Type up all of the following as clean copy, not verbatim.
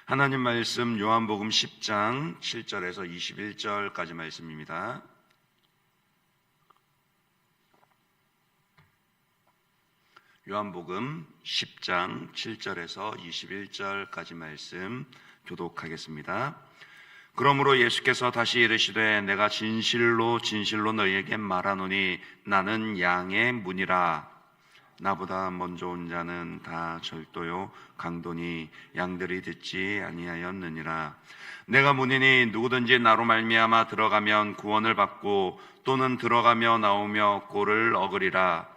하나님 말씀 요한복음 10장 7절에서 21절까지 말씀입니다. 요한복음 10장 7절에서 21절까지 말씀 교독하겠습니다. 그러므로 예수께서 다시 이르시되 내가 진실로 진실로 너희에게 말하노니 나는 양의 문이라. 나보다 먼저 온 자는 다 절도요 강도니 양들이 듣지 아니하였느니라. 내가 문이니 누구든지 나로 말미암아 들어가면 구원을 받고 또는 들어가며 나오며 꼴을 얻으리라.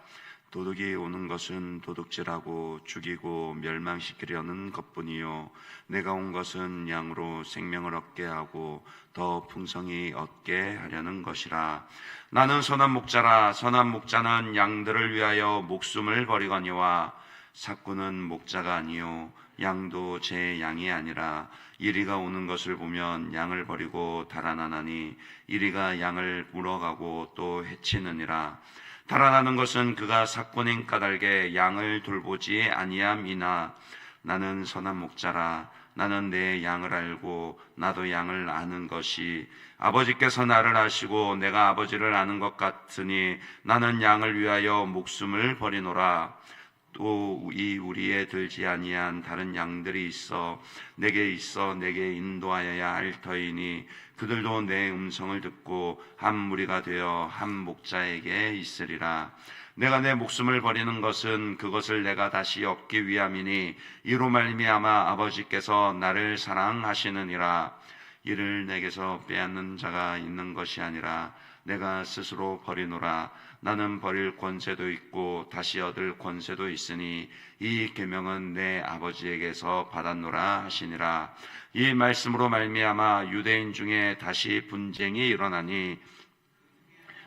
도둑이 오는 것은 도둑질하고 죽이고 멸망시키려는 것뿐이요 내가 온 것은 양으로 생명을 얻게 하고 더 풍성히 얻게 하려는 것이라. 나는 선한 목자라. 선한 목자는 양들을 위하여 목숨을 버리거니와 삭구는 목자가 아니요 양도 제 양이 아니라. 이리가 오는 것을 보면 양을 버리고 달아나나니 이리가 양을 물어가고 또 해치느니라. 달아나는 것은 그가 삭군인 까닭에 양을 돌보지 아니함이나. 나는 선한 목자라. 나는 내 양을 알고 나도 양을 아는 것이 아버지께서 나를 아시고 내가 아버지를 아는 것 같으니 나는 양을 위하여 목숨을 버리노라. 또 이 우리에 들지 아니한 다른 양들이 있어 내게 인도하여야 할 터이니 그들도 내 음성을 듣고 한 무리가 되어 한 목자에게 있으리라. 내가 내 목숨을 버리는 것은 그것을 내가 다시 얻기 위함이니 이로 말미암아 아버지께서 나를 사랑하시느니라. 이를 내게서 빼앗는 자가 있는 것이 아니라 내가 스스로 버리노라. 나는 버릴 권세도 있고 다시 얻을 권세도 있으니 이 계명은 내 아버지에게서 받았노라 하시니라. 이 말씀으로 말미암아 유대인 중에 다시 분쟁이 일어나니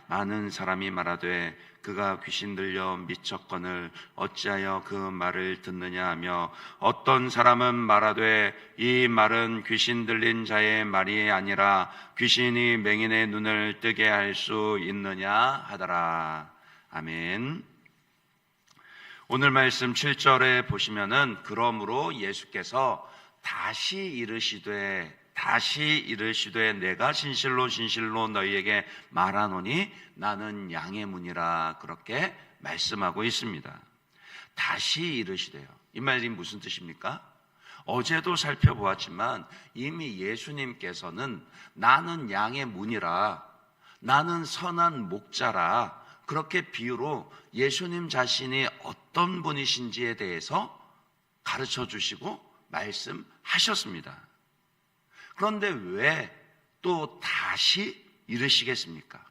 많은 사람이 말하되 그가 귀신 들려 미쳤거늘 어찌하여 그 말을 듣느냐 하며 어떤 사람은 말하되 이 말은 귀신 들린 자의 말이 아니라 귀신이 맹인의 눈을 뜨게 할 수 있느냐 하더라. 아멘. 오늘 말씀 7절에 보시면은 그러므로 예수께서 다시 이르시되 내가 진실로 진실로 너희에게 말하노니 나는 양의 문이라. 그렇게 말씀하고 있습니다. 다시 이르시되요. 이 말이 무슨 뜻입니까? 어제도 살펴보았지만 이미 예수님께서는 나는 양의 문이라, 나는 선한 목자라, 그렇게 비유로 예수님 자신이 어떤 분이신지에 대해서 가르쳐 주시고 말씀하셨습니다. 그런데 왜 또 다시 이르시겠습니까?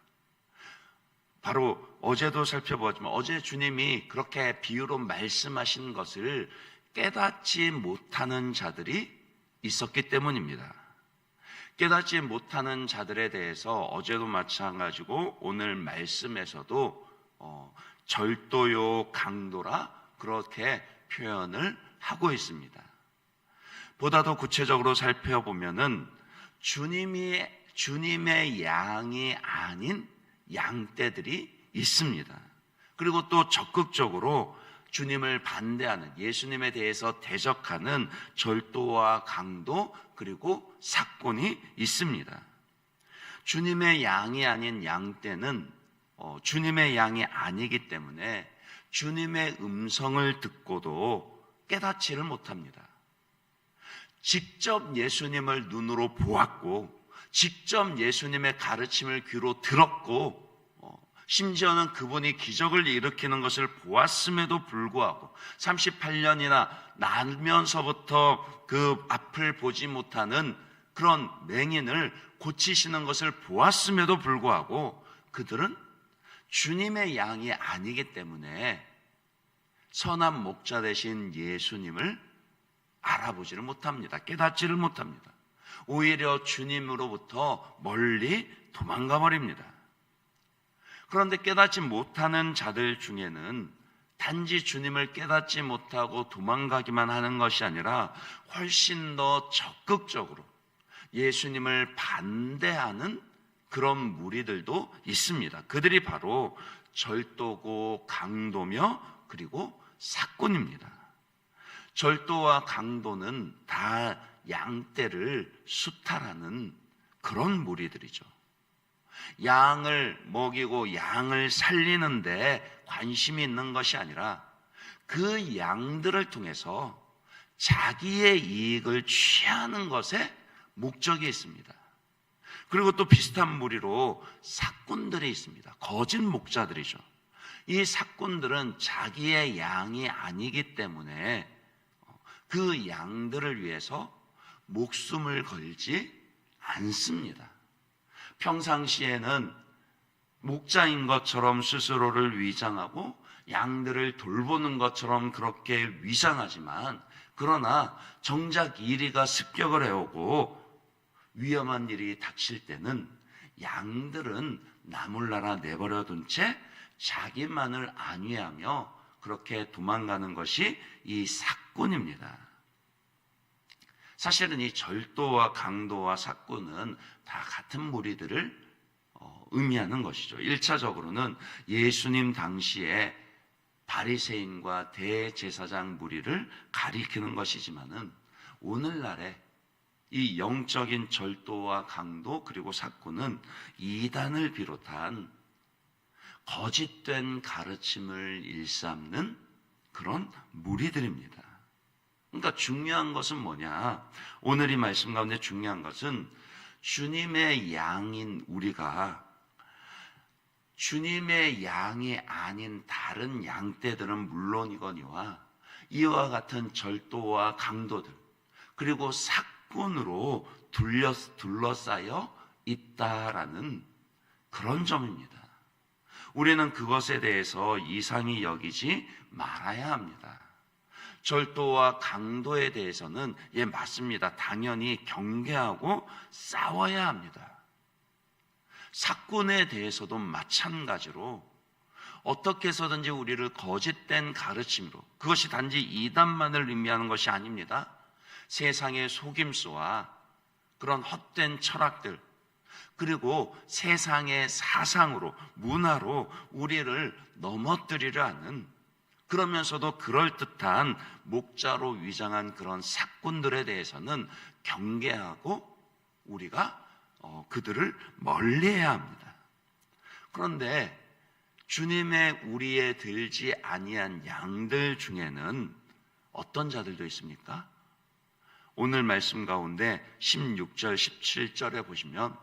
바로 어제도 살펴보았지만 어제 주님이 그렇게 비유로 말씀하신 것을 깨닫지 못하는 자들이 있었기 때문입니다. 깨닫지 못하는 자들에 대해서 어제도 마찬가지고 오늘 말씀에서도 절도요 강도라 그렇게 표현을 하고 있습니다. 보다 더 구체적으로 살펴보면은 주님의 양이 아닌 양떼들이 있습니다. 그리고 또 적극적으로 주님을 반대하는, 예수님에 대해서 대적하는 절도와 강도 그리고 삭군이 있습니다. 주님의 양이 아닌 양떼는 주님의 양이 아니기 때문에 주님의 음성을 듣고도 깨닫지를 못합니다. 직접 예수님을 눈으로 보았고 직접 예수님의 가르침을 귀로 들었고 심지어는 그분이 기적을 일으키는 것을 보았음에도 불구하고 38년이나 나면서부터 그 앞을 보지 못하는 그런 맹인을 고치시는 것을 보았음에도 불구하고 그들은 주님의 양이 아니기 때문에 선한 목자 되신 예수님을 알아보지를 못합니다. 깨닫지를 못합니다. 오히려 주님으로부터 멀리 도망가 버립니다. 그런데 깨닫지 못하는 자들 중에는 단지 주님을 깨닫지 못하고 도망가기만 하는 것이 아니라 훨씬 더 적극적으로 예수님을 반대하는 그런 무리들도 있습니다. 그들이 바로 절도고 강도며 그리고 삭군입니다. 절도와 강도는 다 양떼를 수탈하는 그런 무리들이죠. 양을 먹이고 양을 살리는데 관심이 있는 것이 아니라 그 양들을 통해서 자기의 이익을 취하는 것에 목적이 있습니다. 그리고 또 비슷한 무리로 삭군들이 있습니다. 거짓 목자들이죠. 이 삭군들은 자기의 양이 아니기 때문에 그 양들을 위해서 목숨을 걸지 않습니다. 평상시에는 목자인 것처럼 스스로를 위장하고 양들을 돌보는 것처럼 그렇게 위장하지만, 그러나 정작 이리가 습격을 해오고 위험한 일이 닥칠 때는 양들은 나몰라라 내버려둔 채 자기만을 안위하며 그렇게 도망가는 것이 이 삭군입니다. 사실은 이 절도와 강도와 삭군은 다 같은 무리들을 의미하는 것이죠. 1차적으로는 예수님 당시에 바리새인과 대제사장 무리를 가리키는 것이지만은, 오늘날에 이 영적인 절도와 강도 그리고 삭군은 이단을 비롯한 거짓된 가르침을 일삼는 그런 무리들입니다. 그러니까 중요한 것은 뭐냐? 오늘 이 말씀 가운데 중요한 것은 주님의 양인 우리가 주님의 양이 아닌 다른 양떼들은 물론이거니와 이와 같은 절도와 강도들 그리고 삭군으로 둘러싸여 있다라는 그런 점입니다. 우리는 그것에 대해서 이상히 여기지 말아야 합니다. 절도와 강도에 대해서는 맞습니다. 당연히 경계하고 싸워야 합니다. 삭군에 대해서도 마찬가지로 어떻게 해서든지 우리를 거짓된 가르침으로, 그것이 단지 이단만을 의미하는 것이 아닙니다. 세상의 속임수와 그런 헛된 철학들, 그리고 세상의 사상으로, 문화로 우리를 넘어뜨리려 하는, 그러면서도 그럴듯한 목자로 위장한 그런 삭군들에 대해서는 경계하고 우리가 그들을 멀리해야 합니다. 그런데 주님의 우리에 들지 아니한 양들 중에는 어떤 자들도 있습니까? 오늘 말씀 가운데 16절, 17절에 보시면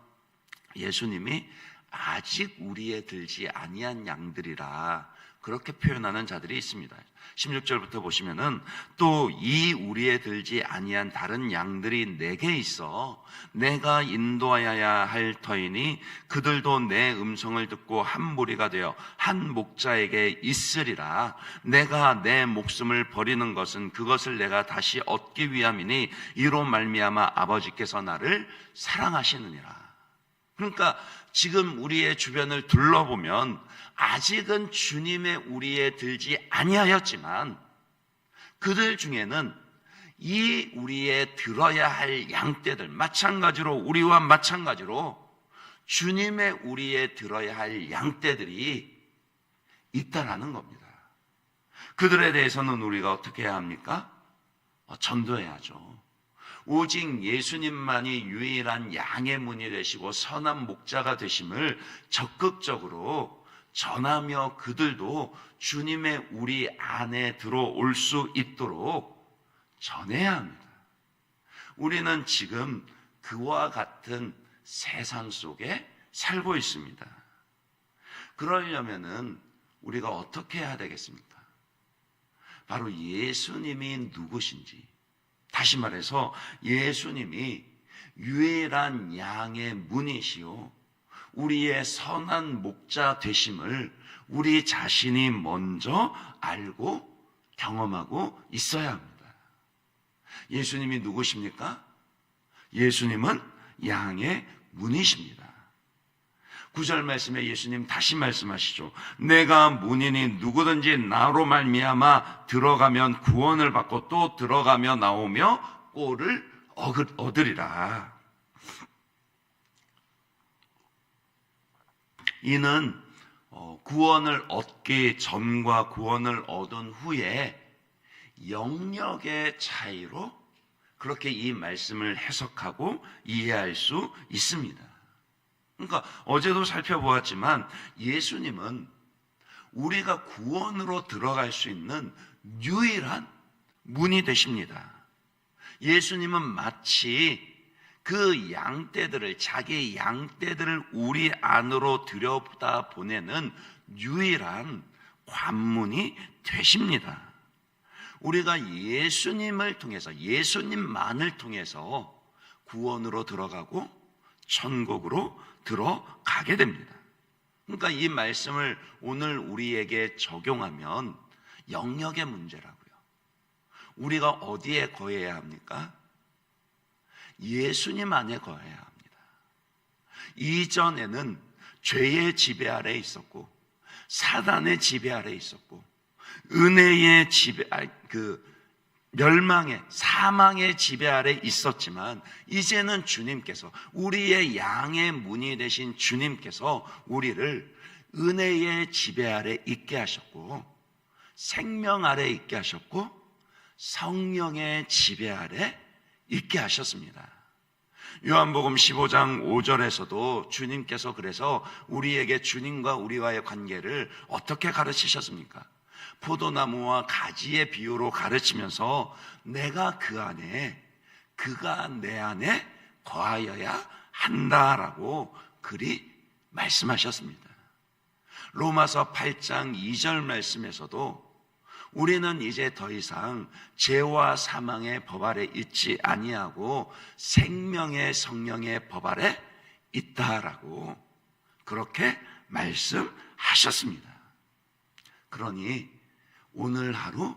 예수님이 아직 우리에 들지 아니한 양들이라 그렇게 표현하는 자들이 있습니다. 16절부터 보시면은 또 이 우리에 들지 아니한 다른 양들이 내게 있어 내가 인도하여야 할 터이니 그들도 내 음성을 듣고 한 무리가 되어 한 목자에게 있으리라. 내가 내 목숨을 버리는 것은 그것을 내가 다시 얻기 위함이니 이로 말미암아 아버지께서 나를 사랑하시느니라. 그러니까 지금 우리의 주변을 둘러보면 아직은 주님의 우리에 들지 아니하였지만 그들 중에는 이 우리에 들어야 할 양떼들, 마찬가지로 우리와 마찬가지로 주님의 우리에 들어야 할 양떼들이 있다라는 겁니다. 그들에 대해서는 우리가 어떻게 해야 합니까? 전도해야죠. 오직 예수님만이 유일한 양의 문이 되시고 선한 목자가 되심을 적극적으로 전하며 그들도 주님의 우리 안에 들어올 수 있도록 전해야 합니다. 우리는 지금 그와 같은 세상 속에 살고 있습니다. 그러려면은 우리가 어떻게 해야 되겠습니까? 바로 예수님이 누구신지, 다시 말해서 예수님이 유일한 양의 문이시요 우리의 선한 목자 되심을 우리 자신이 먼저 알고 경험하고 있어야 합니다. 예수님이 누구십니까? 예수님은 양의 문이십니다. 9절 말씀에 예수님 다시 말씀하시죠. 내가 문이니 누구든지 나로 말미암아 들어가면 구원을 받고 또 들어가며 나오며 꼴을 얻으리라. 이는 구원을 얻기 전과 구원을 얻은 후에 영역의 차이로 그렇게 이 말씀을 해석하고 이해할 수 있습니다. 그러니까 어제도 살펴보았지만 예수님은 우리가 구원으로 들어갈 수 있는 유일한 문이 되십니다. 예수님은 마치 그 양떼들을, 자기의 양떼들을 우리 안으로 들여다 보내는 유일한 관문이 되십니다. 우리가 예수님을 통해서, 예수님만을 통해서 구원으로 들어가고 천국으로 들어가게 됩니다. 그러니까 이 말씀을 오늘 우리에게 적용하면 영역의 문제라고요. 우리가 어디에 거해야 합니까? 예수님 안에 거해야 합니다. 이전에는 죄의 지배 아래 있었고, 사단의 지배 아래 있었고, 은혜의 지배, 멸망의, 사망의 지배 아래 있었지만, 이제는 주님께서, 우리의 양의 문이 되신 주님께서 우리를 은혜의 지배 아래 있게 하셨고, 생명 아래 있게 하셨고, 성령의 지배 아래 있게 하셨습니다. 요한복음 15장 5절에서도 주님께서 그래서 우리에게 주님과 우리와의 관계를 어떻게 가르치셨습니까? 포도나무와 가지의 비유로 가르치면서 내가 그 안에, 그가 내 안에 거하여야 한다라고 그리 말씀하셨습니다. 로마서 8장 2절 말씀에서도 우리는 이제 더 이상 죄와 사망의 법 아래 있지 아니하고 생명의 성령의 법 아래 있다라고 그렇게 말씀하셨습니다. 그러니 오늘 하루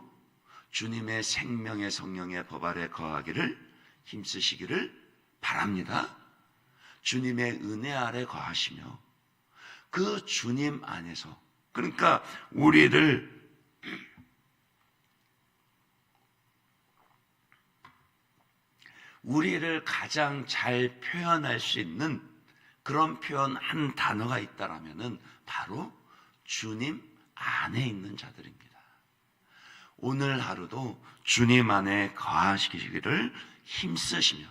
주님의 생명의 성령의 법 아래 거하기를 힘쓰시기를 바랍니다. 주님의 은혜 아래 거하시며 그 주님 안에서, 그러니까 우리를 가장 잘 표현할 수 있는 그런 표현 한 단어가 있다라면은 바로 주님 안에 있는 자들입니다. 오늘 하루도 주님 안에 거하시기를 힘쓰시며,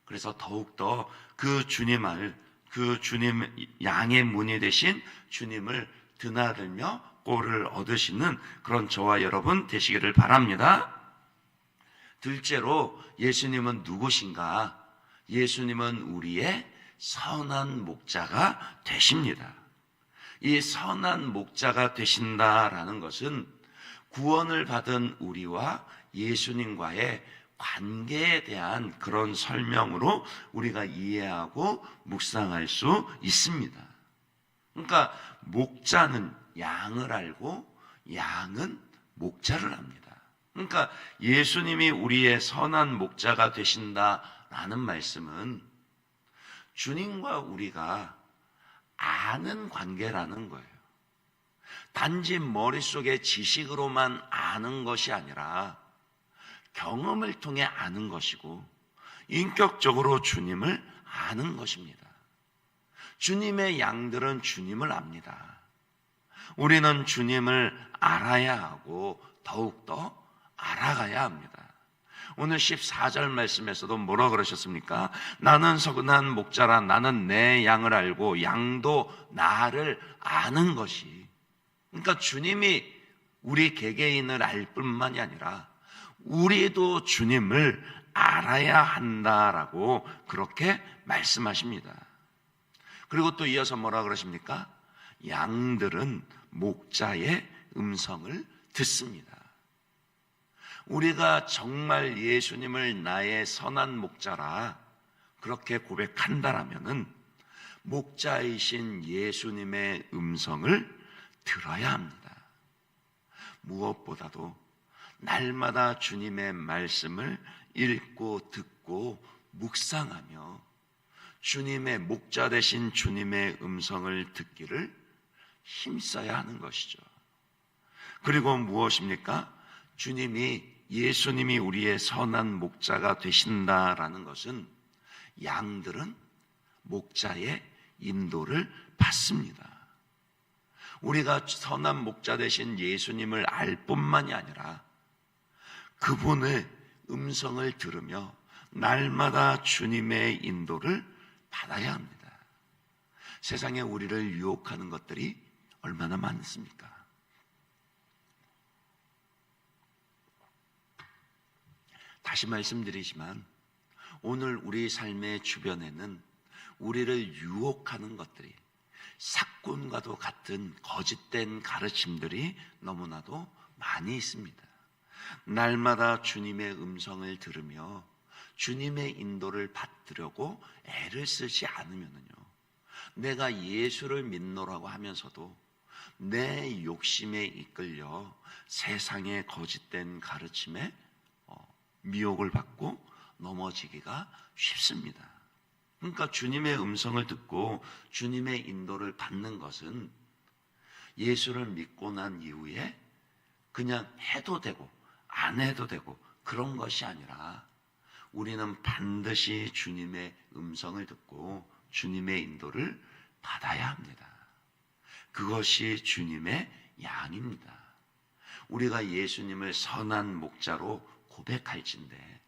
그래서 더욱더 그 주님 양의 문이 되신 주님을 드나들며 꼴을 얻으시는 그런 저와 여러분 되시기를 바랍니다. 둘째로 예수님은 누구신가? 예수님은 우리의 선한 목자가 되십니다. 이 선한 목자가 되신다라는 것은 구원을 받은 우리와 예수님과의 관계에 대한 그런 설명으로 우리가 이해하고 묵상할 수 있습니다. 그러니까 목자는 양을 알고 양은 목자를 압니다. 그러니까 예수님이 우리의 선한 목자가 되신다라는 말씀은 주님과 우리가 아는 관계라는 거예요. 단지 머릿속에 지식으로만 아는 것이 아니라 경험을 통해 아는 것이고 인격적으로 주님을 아는 것입니다. 주님의 양들은 주님을 압니다. 우리는 주님을 알아야 하고 더욱더 알아가야 합니다. 오늘 14절 말씀에서도 뭐라 그러셨습니까? 나는 서근한 목자라, 나는 내 양을 알고 양도 나를 아는 것이. 그러니까 주님이 우리 개개인을 알 뿐만이 아니라 우리도 주님을 알아야 한다라고 그렇게 말씀하십니다. 그리고 또 이어서 뭐라 그러십니까? 양들은 목자의 음성을 듣습니다. 우리가 정말 예수님을 나의 선한 목자라 그렇게 고백한다라면은 목자이신 예수님의 음성을 들어야 합니다. 무엇보다도 날마다 주님의 말씀을 읽고 듣고 묵상하며 주님의 목자 되신 주님의 음성을 듣기를 힘써야 하는 것이죠. 그리고 무엇입니까? 예수님이 우리의 선한 목자가 되신다라는 것은 양들은 목자의 인도를 받습니다. 우리가 선한 목자 되신 예수님을 알 뿐만이 아니라 그분의 음성을 들으며 날마다 주님의 인도를 받아야 합니다. 세상에 우리를 유혹하는 것들이 얼마나 많습니까? 다시 말씀드리지만 오늘 우리 삶의 주변에는 우리를 유혹하는 것들이, 사꾼과도 같은 거짓된 가르침들이 너무나도 많이 있습니다. 날마다 주님의 음성을 들으며 주님의 인도를 받으려고 애를 쓰지 않으면요, 내가 예수를 믿노라고 하면서도 내 욕심에 이끌려 세상의 거짓된 가르침에 미혹을 받고 넘어지기가 쉽습니다. 그러니까 주님의 음성을 듣고 주님의 인도를 받는 것은 예수를 믿고 난 이후에 그냥 해도 되고 안 해도 되고 그런 것이 아니라 우리는 반드시 주님의 음성을 듣고 주님의 인도를 받아야 합니다. 그것이 주님의 양입니다. 우리가 예수님을 선한 목자로 고백할진대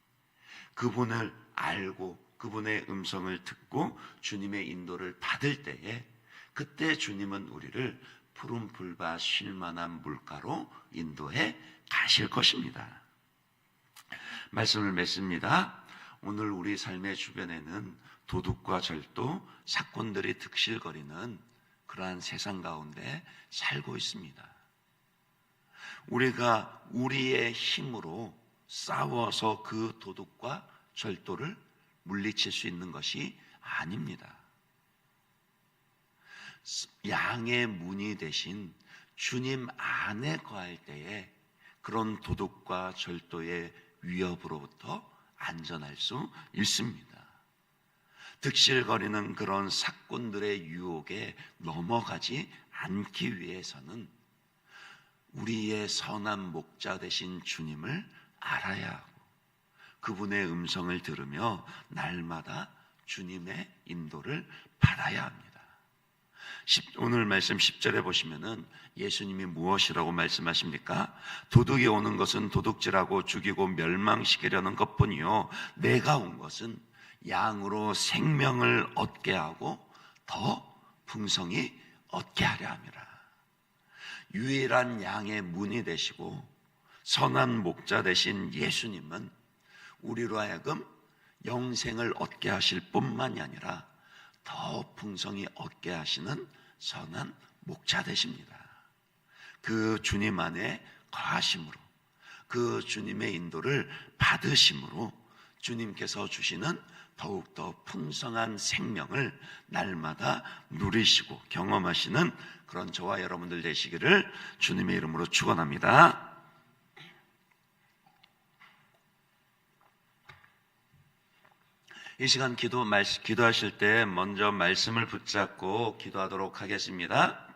그분을 알고 그분의 음성을 듣고 주님의 인도를 받을 때에, 그때 주님은 우리를 푸른 풀밭 쉴만한 물가로 인도해 가실 것입니다. 말씀을 맺습니다. 오늘 우리 삶의 주변에는 도둑과 절도, 사건들이 득실거리는 그러한 세상 가운데 살고 있습니다. 우리가 우리의 힘으로 싸워서 그 도둑과 절도를 물리칠 수 있는 것이 아닙니다. 양의 문이 되신 주님 안에 거할 때에 그런 도둑과 절도의 위협으로부터 안전할 수 있습니다. 득실거리는 그런 사꾼들의 유혹에 넘어가지 않기 위해서는 우리의 선한 목자 되신 주님을 알아야 하고 그분의 음성을 들으며 날마다 주님의 인도를 받아야 합니다. 오늘 말씀 10절에 보시면은 예수님이 무엇이라고 말씀하십니까? 도둑이 오는 것은 도둑질하고 죽이고 멸망시키려는 것뿐이요 내가 온 것은 양으로 생명을 얻게 하고 더 풍성히 얻게 하려 함이라. 유일한 양의 문이 되시고 선한 목자 되신 예수님은 우리로 하여금 영생을 얻게 하실 뿐만이 아니라 더 풍성히 얻게 하시는 선한 목자 되십니다. 그 주님 안에 거하심으로, 그 주님의 인도를 받으심으로 주님께서 주시는 더욱더 풍성한 생명을 날마다 누리시고 경험하시는 그런 저와 여러분들 되시기를 주님의 이름으로 축원합니다. 이 시간 기도하실 때 먼저 말씀을 붙잡고 기도하도록 하겠습니다.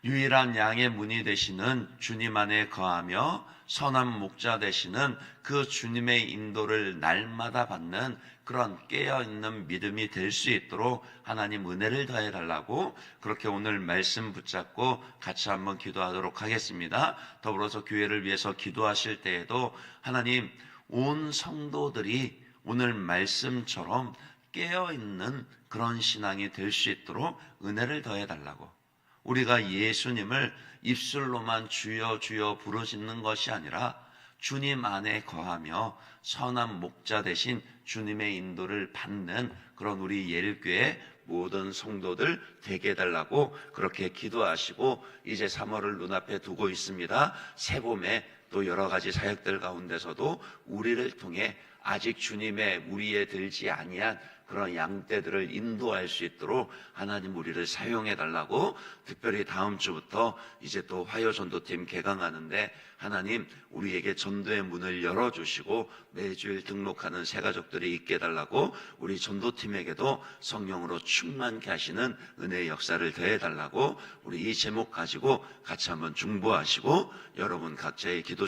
유일한 양의 문이 되시는 주님 안에 거하며 선한 목자 되시는 그 주님의 인도를 날마다 받는 그런 깨어있는 믿음이 될 수 있도록 하나님 은혜를 더해달라고, 그렇게 오늘 말씀 붙잡고 같이 한번 기도하도록 하겠습니다. 더불어서 교회를 위해서 기도하실 때에도 하나님, 온 성도들이 오늘 말씀처럼 깨어있는 그런 신앙이 될 수 있도록 은혜를 더해달라고, 우리가 예수님을 입술로만 주여 주여 부르짖는 것이 아니라 주님 안에 거하며 선한 목자 되신 주님의 인도를 받는 그런 우리 예일교회 모든 성도들 되게 해달라고 그렇게 기도하시고, 이제 3월을 눈앞에 두고 있습니다. 새봄에 또 여러 가지 사역들 가운데서도 우리를 통해 아직 주님의 무리에 들지 아니한 그런 양떼들을 인도할 수 있도록 하나님 우리를 사용해 달라고, 특별히 다음 주부터 이제 또 화요전도팀 개강하는데 하나님 우리에게 전도의 문을 열어주시고 매주일 등록하는 새가족들이 있게 해달라고, 우리 전도팀에게도 성령으로 충만케 하시는 은혜의 역사를 더해 달라고, 우리 이 제목 가지고 같이 한번 중보하시고 여러분 각자의 기도